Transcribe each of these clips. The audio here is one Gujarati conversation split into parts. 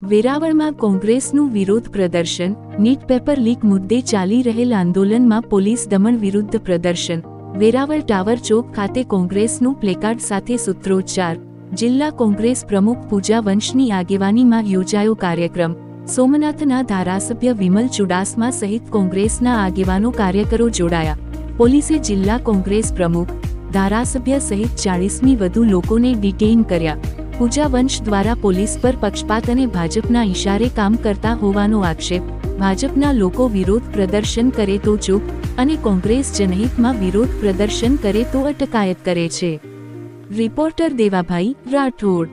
વેરાવળમાં કોંગ્રેસનું વિરોધ પ્રદર્શન, નીટ પેપર લીક મુદ્દે ચાલી રહેલ આંદોલનમાં પોલીસ દમન વિરુદ્ધ પ્રદર્શન. વેરાવળ ટાવર ચોક ખાતે કોંગ્રેસનું પ્લેકાર્ડ સાથે સૂત્રોચ્ચાર. જિલ્લા કોંગ્રેસ પ્રમુખ પૂજા વંશની આગેવાનીમાં યોજાયો કાર્યક્રમ. સોમનાથના ધારાસભ્ય વિમલ ચુડાસમા સહિત કોંગ્રેસના આગેવાનો કાર્યકરો જોડાયા. પોલીસે જિલ્લા કોંગ્રેસ પ્રમુખ, ધારાસભ્ય સહિત 40મી વધુ લોકોને ડિટેઇન કર્યા. પૂજા વંશ દ્વારા પોલીસ પર પક્ષપાત અને ભાજપના ઇશારે કામ કરતા હોવાનો આક્ષેપ. ભાજપના લોકો વિરોધ પ્રદર્શન કરે તો ચૂપ અને કોંગ્રેસ જનહિતમાં વિરોધ પ્રદર્શન કરે તો અટકાયત કરે છે. રિપોર્ટર દેવાભાઈ રાઠોડ.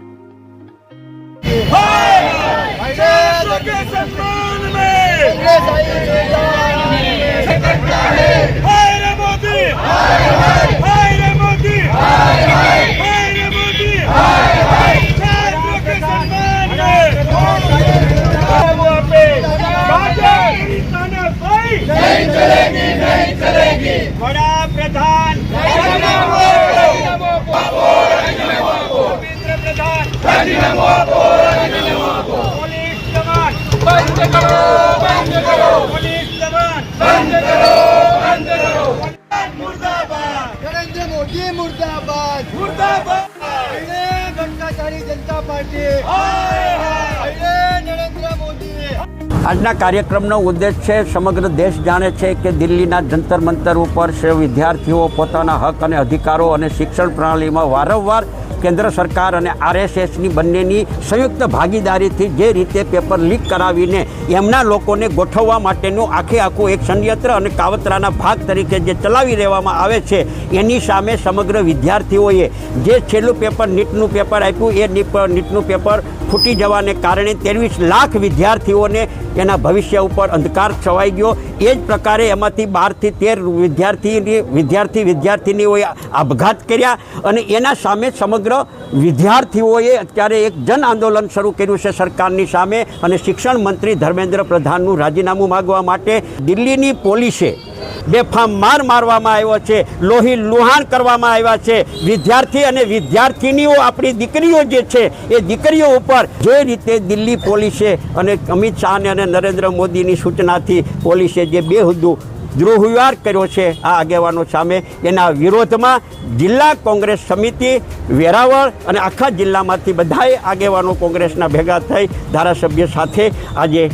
वडाप्रधान पुलिस जवान बंद करो, बंद करो, पुलिस जवान बंद करो, बंद करो. मुर्दाबाद नरेंद्र मोदी, मुर्दाबाद, मुर्दाबाद. जनताचारी जनता पार्टी, नरेंद्र मोदी. આજના કાર્યક્રમનો ઉદ્દેશ છે, સમગ્ર દેશ જાણે છે કે દિલ્હીના જંતર મંતર ઉપર વિદ્યાર્થીઓ પોતાના હક અને અધિકારો અને શિક્ષણ પ્રણાલીમાં વારંવાર કેન્દ્ર સરકાર અને આરએસએસની બંનેની સંયુક્ત ભાગીદારીથી જે રીતે પેપર લીક કરાવીને એમના લોકોને ગોઠવવા માટેનું આખું એક ષડયંત્ર અને કાવતરાના ભાગ તરીકે જે ચલાવી રહેવામાં આવે છે, એની સામે સમગ્ર વિદ્યાર્થીઓએ જે છેલ્લું પેપર નીટનું પેપર આપ્યું, એ નીટનું પેપર ફૂટી જવાને કારણે 23 લાખ વિદ્યાર્થીઓને એના ભવિષ્ય ઉપર અંધકાર છવાઈ ગયો. એ જ પ્રકારે એમાંથી 12 થી 13 વિદ્યાર્થીનીઓએ આપઘાત કર્યા અને એના સામે સમગ્ર વિદ્યાર્થીઓએ અત્યારે એક જન આંદોલન શરૂ કર્યું છે સરકારની સામે. અને શિક્ષણ મંત્રી ધર્મેન્દ્ર પ્રધાનનું રાજીનામું માગવા માટે દિલ્હીની પોલીસે બેફામ માર મારવામાં આવ્યો છે, લોહી લુહાણ કરવામાં આવ્યા છે. વિદ્યાર્થી અને વિદ્યાર્થીનીઓ, આપણી દીકરીઓ જે છે, એ દીકરીઓ ઉપર જે રીતે દિલ્હી પોલીસે અને અમિત શાહ અને નરેન્દ્ર મોદીની સૂચનાથી પોલીસે જે બેહુદુ દ્રોહવ્યવહાર કર્યો છે આ આગેવાનો સામે, એના વિરોધમાં જિલ્લા કોંગ્રેસ સમિતિ વેરાવળ અને આખા જિલ્લામાંથી બધાએ આગેવાનો કોંગ્રેસના ભેગા થઈ ધારાસભ્ય સાથે આજે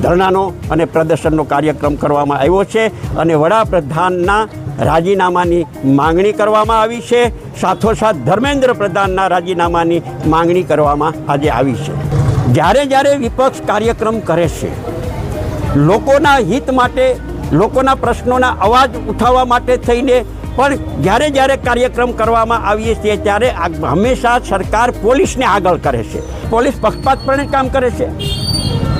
ધરણાનો અને પ્રદર્શનનો કાર્યક્રમ કરવામાં આવ્યો છે. અને વડાપ્રધાનના રાજીનામાની માંગણી કરવામાં આવી છે. સાથોસાથ ધર્મેન્દ્ર પ્રધાનના રાજીનામાની માંગણી કરવામાં આજે આવી છે. જ્યારે વિપક્ષ કાર્યક્રમ કરે છે, લોકોના હિત માટે, લોકોના પ્રશ્નોના અવાજ ઉઠાવવા માટે થઈને, પણ જ્યારે કાર્યક્રમ કરવામાં આવીએ છીએ ત્યારે હંમેશા સરકાર પોલીસને આગળ કરે છે. પોલીસ પક્ષપાતપણે કામ કરે છે.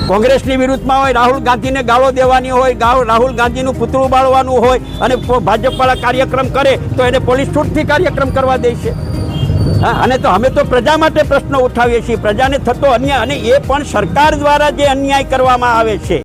કોંગ્રેસની વિરુદ્ધમાં હોય, રાહુલ ગાંધીને ગાળો દેવાની હોય, રાહુલ ગાંધીનું પુતળું બાળવાનું હોય અને ભાજપવાળા કાર્યક્રમ કરે તો એને પોલીસ છૂટથી કાર્યક્રમ કરવા દે છે. અને તો અમે તો પ્રજા માટે પ્રશ્નો ઉઠાવીએ છીએ, પ્રજાને થતો અન્યાય, અને એ પણ સરકાર દ્વારા જે અન્યાય કરવામાં આવે છે